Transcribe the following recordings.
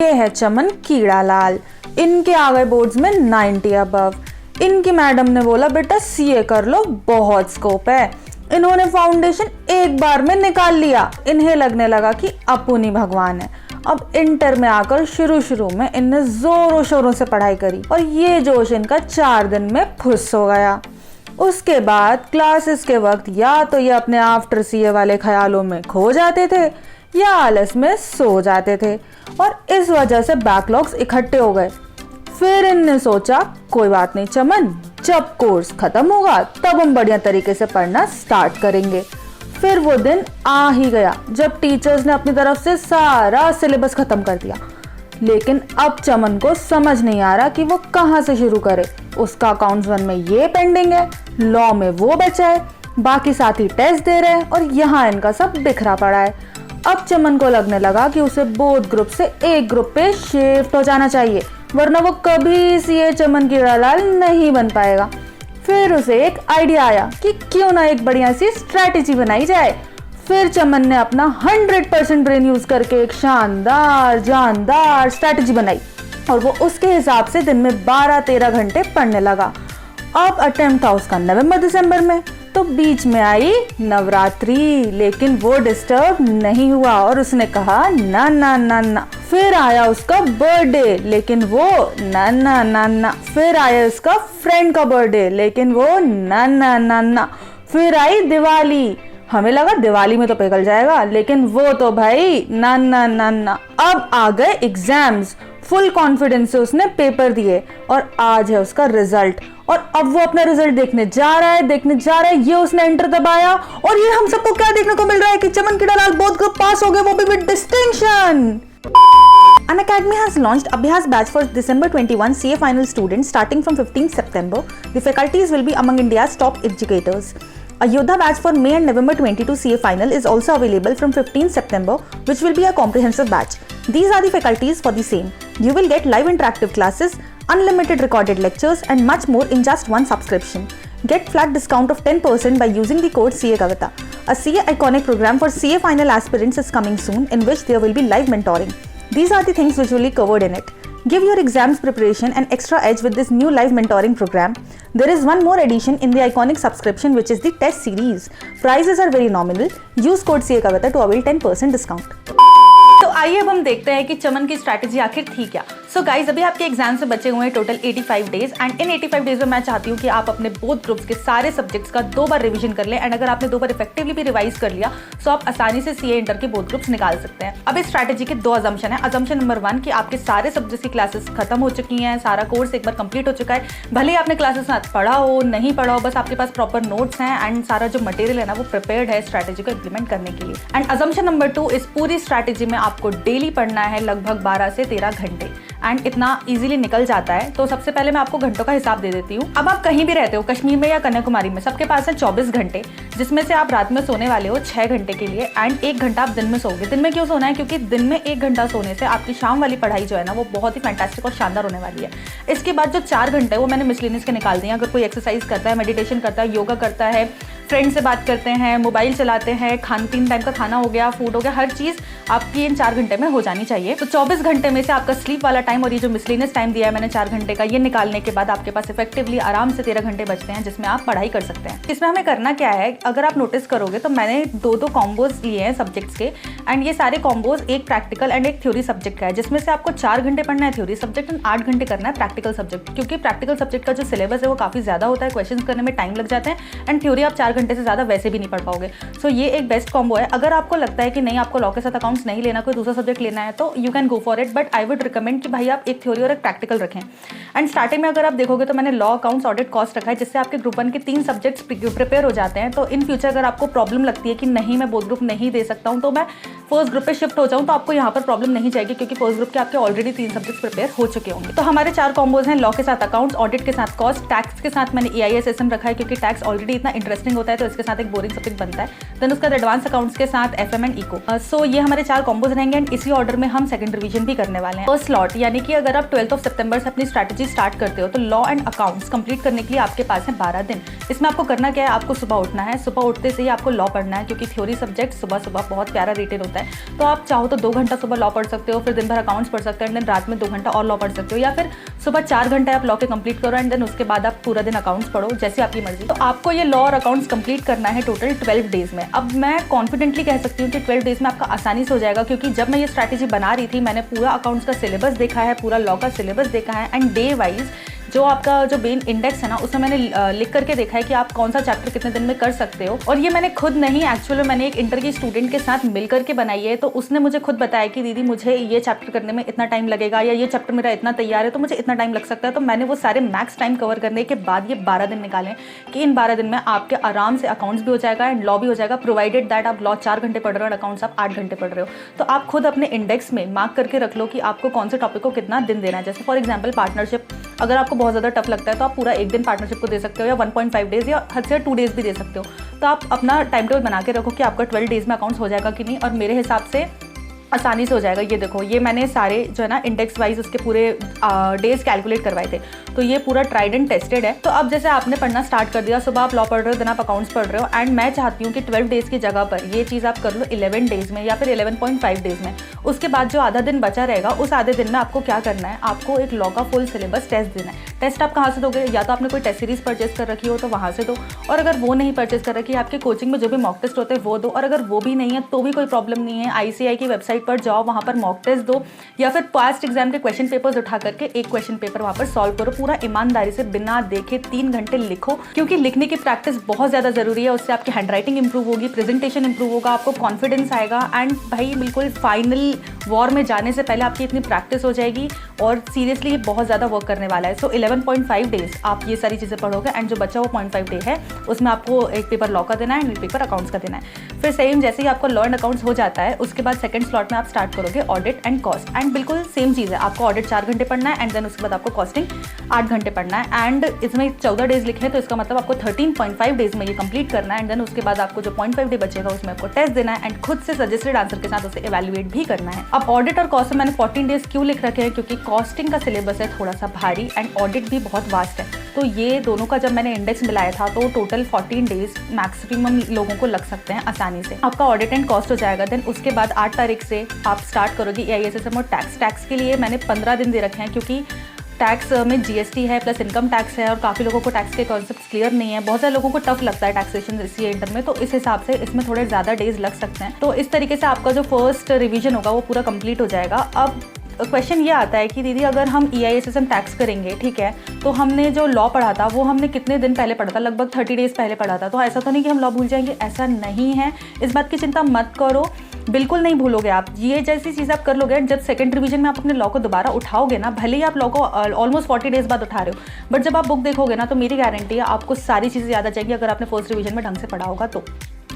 ये है चमन कीड़ालाल। इनके आ गए बोर्ड्स में 90 अबव। इनकी मैडम ने बोला बेटा सीए कर लो, बहुत स्कोप है। इन्होंने फाउंडेशन एक बार में निकाल लिया। इन्हें लगने लगा कि अपुनी भगवान है। अब इंटर में आकर शुरू में इनने जोरों शोरों से पढ़ाई करी और ये जोश इनका 4 दिन में फुस हो गया। उसके बाद क्लासेस के वक्त या तो ये अपने आफ्टर सीए वाले ख्यालों में खो जाते थे या आलस में सो जाते थे और इस वजह से बैकलॉग्स इकट्ठे हो गए। फिर इनने सोचा कोई बात नहीं चमन, जब कोर्स खत्म होगा तब हम बढ़िया तरीके से पढ़ना स्टार्ट करेंगे। फिर वो दिन आ ही गया जब टीचर्स ने अपनी तरफ से सारा सिलेबस खत्म कर दिया। लेकिन अब चमन को समझ नहीं आ रहा कि वो कहाँ से शुरू करे। उसका अकाउंट्स 1 में ये पेंडिंग है, लॉ में वो बचा है, बाकी साथी टेस्ट दे रहे हैं और यहाँ इनका सब बिखरा पड़ा है। अब चमन को लगने लगा कि उसे बोथ ग्रुप से एक ग्रुप पे शिफ्ट हो जाना चाहिए, वरना वो कभी सीए चमन कीड़ालाल नहीं बन पाएगा। फिर उसे एक आइडिया आया कि क्यों ना एक बढ़िया सी स्ट्रैटेजी बनाई जाए। फिर चमन ने अपना 100% ब्रेन यूज करके एक शानदार जानदार स्ट्रैटेजी बनाई और वो उसके हिसाब से दिन में 12-13 घंटे पढ़ने लगा। अब अटेम्प्ट था उसका नवंबर-दिसंबर में, तो बीच में आई नवरात्रि, लेकिन वो डिस्टर्ब नहीं हुआ और उसने कहा ना ना ना ना। फिर आया उसका बर्थडे, लेकिन वो ना ना ना ना। फिर आया उसका फ्रेंड का बर्थडे, लेकिन वो ना ना ना ना। फिर आई दिवाली, हमें लगा दिवाली में तो पिघल जाएगा, लेकिन वो तो भाई ना ना ना ना। अब आ गए एग्जाम्स, फुल कॉन्फिडेंस से उसने पेपर दिए और आज है उसका रिजल्ट और अब वो अपना रिजल्ट देखने जा रहा है। ये उसने एंटर दबाया और ये हम सबको क्या देखने को मिल रहा है कि चमन कीड़ालाल बोथ ग्रुप पास हो गए, वो भी with distinction. Unacademy has launched Abhyas batch for December 21 CA final students starting from 15 September. The faculties will be among India's top educators. A Yodha batch for May and November 22 CA final is also available from 15 September, which will be a comprehensive batch. These are the faculties for the same. You will get live interactive classes, unlimited recorded lectures and much more in just one subscription. Get flat discount of 10% by using the code CA Kavita. A CA Iconic program for CA final aspirants is coming soon, in which there will be live mentoring. These are the things visually covered in it. Give your exams preparation an extra edge with this new live mentoring program. There is one more addition in the Iconic subscription, which is the test series. Prices are very nominal. Use code CA Kavita to avail 10% discount. तो आइए अब हम देखते हैं कि चमन की strategy आखिर थी क्या। सो गाइज, अभी आपके एग्जाम से बचे हुए हैं total 85 days and in 85 days में मैं चाहती हूँ कि आप अपने बोथ ग्रुप्स के सारे सब्जेक्ट्स का 2 बार रिवीजन कर लें एंड अगर आपने 2 बार इफेक्टिवली भी रिवाइज कर लिया तो आप आसानी से सीए इंटर के बोथ ग्रुप्स निकाल सकते हैं। अब इस स्ट्रैटेजी के 2 अजम्पशन है। अजम्पशन नंबर 1 कि आपके सारे सब्जेक्ट्स की क्लासेस खत्म हो चुकी हैं, सारा कोर्स एक बार कंप्लीट हो चुका है, भले ही आपने क्लासेस में पढ़ा हो नहीं पढ़ा हो, बस आपके पास प्रॉपर नोट्स हैं एंड सारा जो मटेरियल है ना वो प्रिपेयर्ड है स्ट्रैटेजी को इंप्लीमेंट करने के लिए। एंड अजम्पशन नंबर 2, इस पूरी स्ट्रैटेजी में आपको डेली पढ़ना है लगभग 12 से 13 घंटे एंड इतना इजीली निकल जाता है। तो सबसे पहले मैं आपको घंटों का हिसाब दे देती हूँ। अब आप कहीं भी रहते हो, कश्मीर में या कन्याकुमारी में, सबके पास है 24 घंटे, जिसमें से आप रात में सोने वाले हो 6 घंटे के लिए एंड 1 घंटा आप दिन में सोओगे। दिन में क्यों सोना है? क्योंकि दिन में 1 घंटा सोने से आपकी शाम वाली पढ़ाई जो है ना वो बहुत ही फैंटास्टिक और शानदार होने वाली है। इसके बाद जो 4 घंटे वो मैंने मिसलेनियस के निकाल दिए। अगर कोई एक्सरसाइज करता है, मेडिटेशन करता है, योगा करता है, फ्रेंड से बात करते हैं, मोबाइल चलाते हैं, 3 टाइम का खाना हो गया, फूड हो गया, हर चीज़ आपकी इन 4 घंटे में हो जानी चाहिए। तो 24 घंटे में से आपका स्लीप वाला टाइम और ये जो मिसलेनियस टाइम दिया है मैंने 4 घंटे का, ये निकालने के बाद आपके पास इफेक्टिवली आराम से 13 घंटे बचते हैं जिसमें आप पढ़ाई कर सकते हैं। इसमें हमें करना क्या है, अगर आप नोटिस करोगे तो मैंने 2 कॉम्बोज लिए हैं सब्जेक्ट्स के एंड ये सारे कॉम्बोज एक प्रैक्टिकल एंड एक थ्योरी सब्जेक्ट का है, जिसमें से आपको 4 घंटे पढ़ना है थ्योरी सब्जेक्ट एंड 8 घंटे करना है प्रैक्टिकल सब्जेक्ट। क्योंकि प्रैक्टिकल सब्जेक्ट का जो सिलेबस है वो काफ़ी ज़्यादा होता है, क्वेश्चन करने में टाइम लग जाते हैं एंड थ्योरी आप 4 घंटे से ज़्यादा वैसे नहीं पढ़ पाओगे। सो ये एक बेस्ट कॉम्बो है। अगर आपको लगता है कि नहीं आपको लॉ के साथ अकाउंट्स नहीं लेना, कोई दूसरा सब्जेक्ट लेना है तो you can go for it, but I would recommend कि भाई आप एक थ्योरी और एक प्रैक्टिकल रखें। एंड स्टार्टिंग में अगर आप देखोगे तो मैंने लॉ, अकाउंट्स, ऑडिट, कॉस्ट रखा है, जिससे आपके ग्रुप 1 के 3 सब्जेक्ट्स प्रिपेयर हो जाते हैं। तो इन फ्यूचर अगर आपको प्रॉब्लम लगती है कि नहीं मैं बोथ ग्रुप नहीं दे सकता हूँ तो मैं फर्स्ट ग्रुप पे शिफ्ट हो जाऊँ, तो आपको यहाँ पर प्रॉब्लम नहीं जाएगी क्योंकि फर्स्ट ग्रुप के आपके ऑलरेडी 3 सब्जेक्ट्स प्रिपेयर हो चुके होंगे। तो हमारे 4 कॉम्बोज हैं, लॉ के साथ अकाउंट्स, ऑडिट के साथ कॉस्ट, टैक्स के साथ मैंने EISSM रखा है क्योंकि टैक्स ऑलरेडी इतना इंटरेस्टिंग होता है तो इसके साथ एक बोरिंग सब्जेक्ट बनता है। देन उसका एडवांस अकाउंट्स के साथ FM एंड इको। सो ये हमारे 4 कॉम्बोज रहेंगे एंड इसी ऑर्डर में हम सेकंड रिवीजन भी करने वाले हैं। फर्स्ट स्लॉट यानी कि अगर आप 12 सितंबर से अपनी स्ट्रैटेजी स्टार्ट करते हो तो लॉ एंड अकाउंट्स कंप्लीट करने के लिए आपके पास है 12 दिन। इसमें आपको करना क्या है, आपको सुबह उठना है, सुबह उठते से ही आपको लॉ पढ़ना है क्योंकि थ्योरी सब्जेक्ट सुबह सुबह बहुत प्यारा रेटेड होता है। तो आप चाहो तो 2 घंटा सुबह लॉ पढ़ सकते हो, फिर दिन भर अकाउंट्स पढ़ सकते हो एंड देन रात में 2 घंटा और लॉ पढ़ सकते हो, या फिर सुबह 4 घंटे आप लॉ के कंप्लीट करो एंड देन उसके बाद आप पूरा दिन अकाउंट्स पढ़ो, जैसे आपकी मर्जी। तो आपको ये लॉ और अकाउंट्स कंप्लीट करना है टोटल 12 डेज में। अब मैं कॉन्फिडेंटली कह सकती हूँ कि 12 डेज में आपका आसानी से हो जाएगा क्योंकि जब मैं ये स्ट्रैटेजी बना रही थी मैंने पूरा अकाउंट्स का सिलेबस देखा है, पूरा लॉ का सिलेबस देखा है एंड डे वाइज जो आपका जो मेन इंडेक्स है ना उसमें मैंने लिख करके देखा है कि आप कौन सा चैप्टर कितने दिन में कर सकते हो। और ये मैंने खुद नहीं, एक्चुअली मैंने एक इंटर की स्टूडेंट के साथ मिल करके बनाई है, तो उसने मुझे खुद बताया कि दीदी मुझे ये चैप्टर करने में इतना टाइम लगेगा या ये चैप्टर मेरा इतना तैयार है तो मुझे इतना टाइम लग सकता है। तो मैंने वो सारे मैक्स टाइम कवर करने के बाद ये 12 दिन निकाले कि इन 12 दिन में आपके आराम से अकाउंट्स भी हो जाएगा एंड लॉ भी हो जाएगा, प्रोवाइडेड दैट आप लॉ 4 घंटे पढ़ रहे हो और अकाउंट्स आप 8 घंटे पढ़ रहे हो। तो आप खुद अपने इंडेक्स में मार्क करके रख लो कि आपको कौन से टॉपिक को कितना दिन देना है। जैसे फॉर एग्जाम्पल पार्टनरशिप, अगर आपको बहुत ज़्यादा टफ लगता है तो आप पूरा एक दिन पार्टनरशिप को दे सकते हो या 1.5 डेज या हद से 2 डेज भी दे सकते हो। तो आप अपना टाइम टेबल बना के रखो कि आपका 12 डेज में अकाउंट्स हो जाएगा कि नहीं, और मेरे हिसाब से आसानी से हो जाएगा। ये देखो, ये मैंने सारे जो है ना इंडेक्स वाइज उसके पूरे डेज कैलकुलेट करवाए थे, तो ये पूरा ट्राइड एंड टेस्टेड है। तो अब जैसे आपने पढ़ना स्टार्ट कर दिया, सुबह आप लॉ पढ़ रहे हो, दिन आप अकाउंट्स पढ़ रहे हो एंड मैं चाहती हूँ कि 12 डेज की जगह पर ये चीज़ आप कर लो 11 डेज में या फिर 11.5 डेज में। उसके बाद जो आधा दिन बचा रहेगा उस आधे दिन में आपको क्या करना है, आपको एक लॉ का फुल सिलेबस टेस्ट देना है। टेस्ट आप कहाँ से दोगे, या तो आपने कोई टेस्ट सीरीज परचेज कर रखी हो तो वहाँ से दो, और अगर वो नहीं परचेज कर रखी है आपके कोचिंग में जो भी मॉक टेस्ट होते हैं वो दो, और अगर वो भी नहीं है तो भी कोई प्रॉब्लम नहीं है, ICAI की वेबसाइट पर जाओ, वहाँ पर मॉक टेस्ट दो या फिर पास्ट एग्जाम के क्वेश्चन पेपर्स उठा करके एक क्वेश्चन पेपर वहाँ पर सॉल्व करो। पूरा ईमानदारी से बिना देखे 3 घंटे लिखो, क्योंकि लिखने की प्रैक्टिस बहुत ज़्यादा ज़रूरी है। उससे आपकी हैंड राइटिंग इंप्रूव होगी, प्रेजेंटेशन इंप्रूव होगा, आपको कॉन्फिडेंस आएगा एंड भाई बिल्कुल फाइनल वॉर में जाने से पहले आपकी इतनी प्रैक्टिस हो जाएगी और सीरियसली ये बहुत ज़्यादा वर्क करने वाला है। सो 11.5 डेज आप ये सारी चीज़ें पढ़ोगे एंड जो बचा वो 0.5 डे है उसमें आपको एक पेपर लॉ का देना है एंड एक पेपर अकाउंट्स का देना है। फिर सेम जैसे ही आपका लॉ एंड अकाउंट्स हो जाता है उसके बाद सेकंड स्लॉट में आप स्टार्ट करोगे ऑडिट एंड कॉस्ट, एंड बिल्कुल सेम चीज़ है, आपको ऑडिट 4 घंटे पढ़ना है एंड देन उसके बाद आपको कॉस्टिंग 8 घंटे पढ़ना है एंड इसमें 14 डेज लिखे हैं तो इसका मतलब आपको 13.5 डेज में ये कंप्लीट करना है एंड देन उसके बाद आपको जो 0.5 डे बचेगा उसमें आपको टेस्ट देना है एंड खुद से सजेस्टेड आंसर के साथ उसे इवैल्यूएट भी करना है। अब ऑडिट और कॉस्ट में मैंने 14 डेज क्यों लिख रखे हैं, क्योंकि कॉस्टिंग का सिलेबस है थोड़ा सा भारी एंड ऑडिट भी बहुत वास्ट है, तो ये दोनों का जब मैंने इंडेक्स मिलाया था तो टोटल 14 डेज मैक्सिमम लोगों को लग सकते हैं आसानी से। आपका ऑडिट एंड कॉस्ट हो जाएगा। देन उसके बाद 8 तारीख से आप स्टार्ट करोगे EISSM और टैक्स के लिए मैंने 15 दिन दे रखे हैं, क्योंकि टैक्स में GST है प्लस इनकम टैक्स है और काफ़ी लोगों को टैक्स के कॉन्सेप्ट क्लियर नहीं है, बहुत सारे लोगों को टफ लगता है टैक्सेशन CA इंटर में, तो इस हिसाब से इसमें थोड़े ज़्यादा डेज लग सकते हैं। तो इस तरीके से आपका जो फर्स्ट रिवीजन होगा वो पूरा कंप्लीट हो जाएगा। अब क्वेश्चन ये आता है कि दीदी अगर हम EISSM टैक्स करेंगे, ठीक है, तो हमने जो लॉ पढ़ा था वो हमने कितने दिन पहले पढ़ा था, लगभग 30 डेज पहले पढ़ा था, तो ऐसा तो नहीं कि हम लॉ भूल जाएंगे, ऐसा नहीं है, इस बात की चिंता मत करो, बिल्कुल नहीं भूलोगे आप। ये जैसी चीज़ आप कर लोगे, जब सेकंड रिवीजन में आप अपने लॉ को दोबारा उठाओगे ना, भले ही आप लॉ को ऑलमोस्ट 40 डेज बाद उठा रहे हो, बट जब आप बुक देखोगे ना तो मेरी गारंटी है आपको सारी चीज़ें याद आ जाएंगी अगर आपने फर्स्ट रिवीजन में ढंग से पढ़ा होगा तो।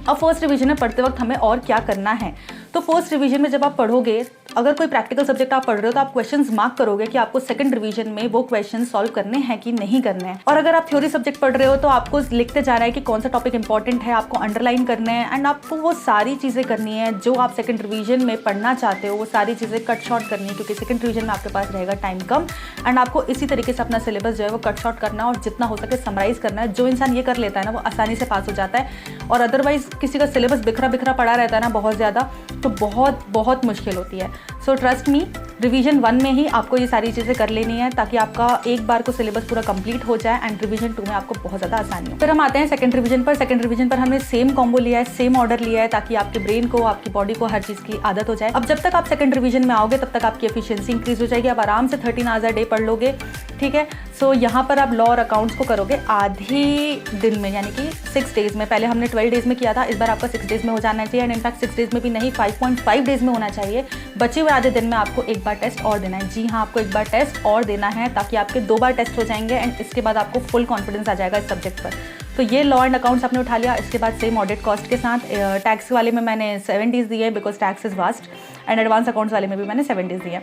अब फर्स्ट रिवीजन में पढ़ते वक्त हमें और क्या करना है, तो फर्स्ट रिवीजन में जब आप पढ़ोगे, अगर कोई प्रैक्टिकल सब्जेक्ट आप पढ़ रहे हो तो आप क्वेश्चंस मार्क करोगे कि आपको सेकंड रिवीजन में वो क्वेश्चन सॉल्व करने हैं कि नहीं करने हैं। और अगर आप थ्योरी सब्जेक्ट पढ़ रहे हो तो आपको लिखते जाना है कि कौन सा टॉपिक इंपॉर्टेंट है, आपको अंडरलाइन करने हैं एंड आपको वो सारी चीज़ें करनी है जो आप सेकंड रिवीजन में पढ़ना चाहते हो, वो सारी चीज़ें कट शॉर्ट करनी है, क्योंकि सेकंड रिवीजन में आपके पास रहेगा टाइम कम एंड आपको इसी तरीके से अपना सिलेबस जो है वो कट शॉर्ट करना और जितना हो सके समराइज करना है। जो इंसान ये कर लेता है ना वो आसानी से पास हो जाता है, और अदरवाइज किसी का सिलेबस बिखरा बिखरा पड़ा रहता है ना बहुत ज़्यादा, तो बहुत मुश्किल होती है। सो ट्रस्ट मी, रिवीजन 1 में ही आपको ये सारी चीज़ें कर लेनी है ताकि आपका एक बार को सिलेबस पूरा कंप्लीट हो जाए एंड रिवीजन 2 में आपको बहुत ज़्यादा आसानी हो। फिर हम आते हैं सेकंड रिवीजन पर। सेकंड रिवीजन पर हमने सेम कॉम्बो लिया है, सेम ऑर्डर लिया है ताकि आपके ब्रेन को, आपकी बॉडी को हर चीज़ की आदत हो जाए। अब जब तक आप सेकंड रिवीजन में आओगे तब तक आपकी एफिशिएंसी इंक्रीज हो जाएगी, आप आराम से 13 आवर्स अ डे पढ़ लोगे, ठीक है। सो यहाँ पर आप लॉ और अकाउंट्स को करोगे आधे दिन में, यानी कि 6 डेज में। पहले हमने 12 डेज में किया था, इस बार आपका 6 डेज में हो जाना चाहिए एंड इनफैक्ट 6 डेज में भी नहीं, 5.5 डेज में होना चाहिए। बचे हुए आधे दिन में आपको एक बार टेस्ट और देना है। जी हाँ, आपको एक बार टेस्ट और देना है ताकि आपके 2 बार टेस्ट हो जाएंगे एंड इसके बाद आपको फुल कॉन्फिडेंस आ जाएगा इस सब्जेक्ट पर। तो ये लॉ एंड अकाउंट्स आपने उठा लिया। इसके बाद सेम ऑडिट कॉस्ट के साथ टैक्स वाले में मैंने 7 डेज दिए because tax is vast, and advance accounts वाले में भी मैंने 7 डेज दिए।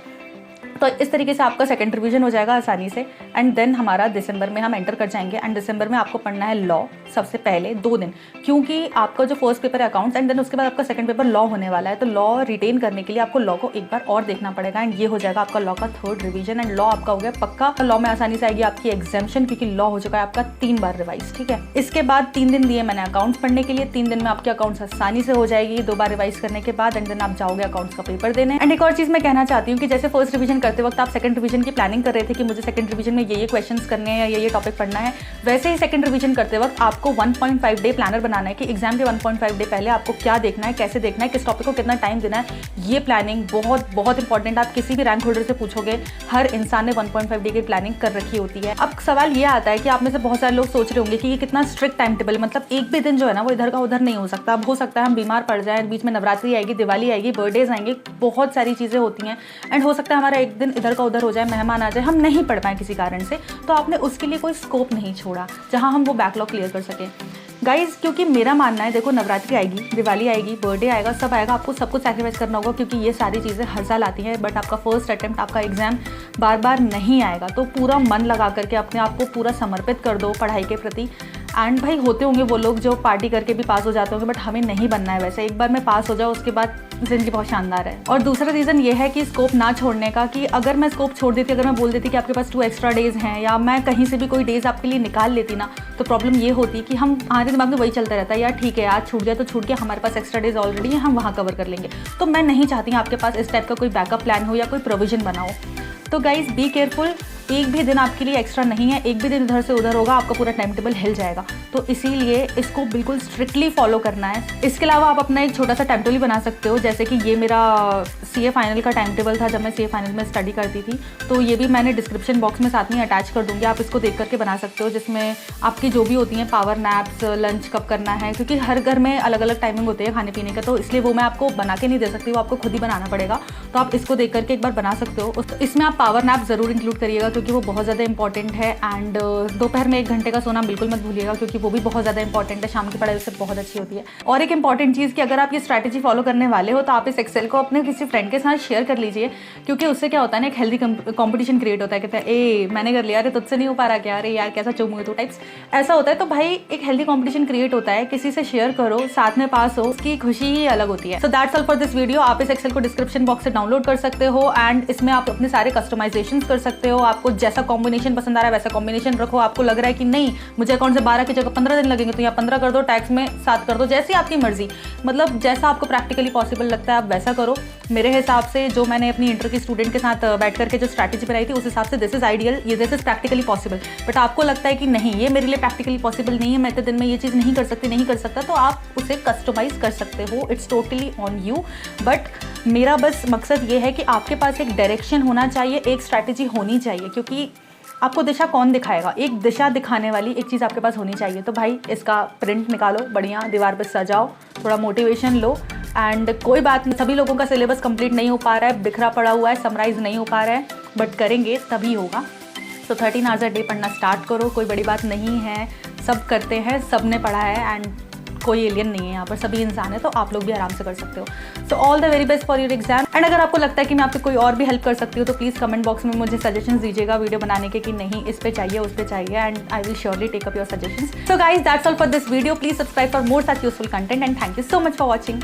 तो इस तरीके से आपका सेकंड रिवीजन हो जाएगा आसानी से। एंड देन हमारा दिसंबर में हम एंटर कर जाएंगे। एंड दिसंबर में आपको पढ़ना है लॉ सबसे पहले 2 दिन, क्योंकि आपका जो फर्स्ट पेपर है अकाउंट्स एंड देन उसके बाद आपका सेकंड पेपर लॉ होने वाला है। तो लॉ रिटेन करने के लिए आपको लॉ को एक बार और देखना पड़ेगा एंड ये हो जाएगा आपका लॉ का 3rd रिवीजन। एंड लॉ आपका हो गया पक्का। लॉ में आसानी से आएगी आपकी एग्जाम्शन, क्योंकि लॉ हो चुका है आपका 3 बार रिवाइज, ठीक है। इसके बाद 3 दिन दिए मैंने अकाउंट्स पढ़ने के लिए। 3 दिन में आपके अकाउंट्स आसानी से हो जाएगी 2 बार रिवाइज करने के बाद। एंड देन आप जाओगे अकाउंट्स का पेपर देने। एंड एक और चीज मैं कहना चाहती हूँ कि जैसे फर्स्ट रिवीजन करते वक्त आप सेकंड रिवीजन की प्लानिंग कर रहे थे कि मुझे सेकंड रिवीजन में ये क्वेश्चंस करने हैं या ये टॉपिक पढ़ना है, वैसे ही सेकंड रिवीजन करते वक्त आपको 1.5 डे प्लानर बनाना है कि एग्जाम के 1.5 डे पहले आपको क्या देखना है, कैसे देखना है, किस टॉपिक को कितना टाइम देना है। ये प्लानिंग बहुत बहुत इंपॉर्टेंट। आप किसी भी रैंक होल्डर से पूछोगे, हर इंसान ने 1.5 डे की प्लानिंग कर रखी होती है। अब सवाल ये आता है कि आप में से बहुत सारे लोग सोच रहे होंगे कि ये कितना स्ट्रिक्ट टाइम टेबल, मतलब एक भी दिन जो है ना वो इधर का उधर नहीं हो सकता। अब हो सकता है हम बीमार पड़ जाए, बीच में नवरात्रि आएगी, दिवाली आएगी, बर्थडेज आएंगे, बहुत सारी चीज़ें होती हैं एंड हो सकता है हमारा एक दिन इधर का उधर हो जाए, मेहमान आ जाए, हम नहीं पढ़ पाए किसी कारण से। तो आपने उसके लिए कोई स्कोप नहीं छोड़ा जहाँ हम वो बैकलॉग क्लियर कर सकें गाइज। क्योंकि मेरा मानना है, देखो नवरात्रि आएगी, दिवाली आएगी, बर्थडे आएगा, सब आएगा, आपको सब कुछ सैक्रिफाइस करना होगा क्योंकि ये सारी चीज़ें हर साल आती हैं। बट आपका फर्स्ट अटेम्प्ट, आपका एग्जाम बार बार नहीं आएगा। तो पूरा मन लगा करके अपने आप को पूरा समर्पित कर दो पढ़ाई के प्रति। एंड भाई होते होंगे वो लोग जो पार्टी करके भी पास हो जाते होंगे, बट हमें नहीं बनना है वैसे। एक बार मैं पास हो जाऊँ उसके बाद ज़िंदगी बहुत शानदार है। और दूसरा रीज़न ये है कि स्कोप ना छोड़ने का, कि अगर मैं स्कोप छोड़ देती, अगर मैं बोल देती कि आपके पास 2 एक्स्ट्रा डेज़ हैं या मैं कहीं से भी कोई डेज़ आपके लिए निकाल लेती ना, तो प्रॉब्लम ये होती कि हम हमारे दिमाग में वही चलता रहता है, यार ठीक है आज छूट गया तो छूट गया, हमारे पास एक्स्ट्रा डेज़ ऑलरेडी है, हम वहाँ कवर कर लेंगे। तो मैं नहीं चाहती आपके पास इस टाइप का कोई बैकअप प्लान हो या कोई प्रोविजन बनाओ। तो गाइज बी केयरफुल, एक भी दिन आपके लिए एक्स्ट्रा नहीं है, एक भी दिन इधर से उधर होगा आपका पूरा टाइम टेबल हिल जाएगा। तो इसीलिए इसको बिल्कुल स्ट्रिक्टली फॉलो करना है। इसके अलावा आप अपना एक छोटा सा टाइम टेबल बना सकते हो, जैसे कि ये मेरा CA फाइनल का टाइम टेबल था जब मैं CA फाइनल में स्टडी करती थी। तो ये भी मैंने डिस्क्रिप्शन बॉक्स में साथ में अटैच कर दूँगी, आप इसको देख करके बना सकते हो, जिसमें आपकी जो भी होती हैं पावर नैप्स, लंच कब करना है, क्योंकि हर घर में अलग अलग टाइमिंग होती है खाने पीने का, तो इसलिए वो मैं आपको बना के नहीं दे सकती, वो आपको खुद ही बनाना पड़ेगा। तो आप इसको देख करके एक बार बना सकते हो। इसमें आप पावर नैप ज़रूर इंक्लूड करिएगा क्योंकि वो बहुत ज़्यादा इंपॉर्टेंट है। एंड दोपहर में 1 घंटे का सोना बिल्कुल मत भूलिएगा क्योंकि वो भी बहुत ज़्यादा इंपॉर्टेंट है। शाम की पढ़ाई उससे बहुत अच्छी होती है। और एक इंपॉर्टेंट चीज़ कि अगर आप ये स्ट्रैटेजी फॉलो करने वाले हो तो आप इस एक्सेल को अपने किसी फ्रेंड के साथ शेयर कर लीजिए, क्योंकि उससे क्या होता है ना, एक हेल्दी कॉम्पिटिशन क्रिएट होता है। कहते हैं ए मैंने कर लिया, अरे तुझसे नहीं हो पा रहा क्या, अरे यार कैसा चुम हुए तो टाइप्स ऐसा होता है। तो भाई एक हेल्दी कॉम्पिटिशन क्रिएट होता है, किसी से शेयर करो, साथ में पास हो, उसकी खुशी ही अलग होती है। So that's all for this video. आप इस एक्सेल को डिस्क्रिप्शन बॉक्स से डाउनलोड कर सकते हो एंड इसमें आप अपने सारे कस्टमाइजेशन कर सकते हो। आपको जैसा कॉम्बिनेशन पसंद आ रहा है वैसा कॉम्बिनेशन रखो। आपको लग रहा है कि नहीं मुझे अकाउंट से 12 की जगह 15 दिन लगेंगे तो यहाँ 15 कर दो, टैक्स में 7 कर दो, जैसी आपकी मर्जी, मतलब जैसा आपको प्रैक्टिकली पॉसिबल लगता है आप वैसा करो। मेरे हिसाब से जो मैंने अपनी इंटर की स्टूडेंट के साथ बैठ करके जो स्ट्रैटेजी बनाई थी उस हिसाब से दिस इज आइडियल, ये this is practically possible. But आपको लगता है कि नहीं ये मेरे लिए प्रैक्टिकली पॉसिबल नहीं है, मैं इतने दिन में ये चीज़ नहीं कर सकता, तो आप उसे कस्टमाइज कर सकते हो। It's totally on you. But मेरा बस मकसद ये है कि आपके पास एक डायरेक्शन होना चाहिए, एक स्ट्रैटेजी होनी चाहिए, क्योंकि आपको दिशा कौन दिखाएगा, एक दिशा दिखाने वाली एक चीज़ आपके पास होनी चाहिए। तो भाई इसका प्रिंट निकालो, बढ़िया दीवार पर सजाओ, थोड़ा मोटिवेशन लो। एंड कोई बात नहीं, सभी लोगों का सिलेबस कंप्लीट नहीं हो पा रहा है, बिखरा पड़ा हुआ है, समराइज नहीं हो पा रहा है, बट करेंगे तभी होगा। तो 13 आवर्स अ डे पढ़ना स्टार्ट करो, कोई बड़ी बात नहीं है, सब करते हैं, सब ने पढ़ा है एंड कोई एलियन नहीं है यहाँ पर, सभी इंसान है, तो आप लोग भी आराम से कर सकते हो। So all the very best for your exam. And अगर आपको लगता है कि मैं आपको कोई और भी हेल्प कर सकती हूँ तो प्लीज़ कमेंट बॉक्स में मुझे सजेशंस दीजिएगा वीडियो बनाने के कि नहीं इस पे चाहिए उस पे चाहिए, and I will surely take up your suggestions. So guys that's all for this video. Please subscribe for more such useful content and thank you so much for watching.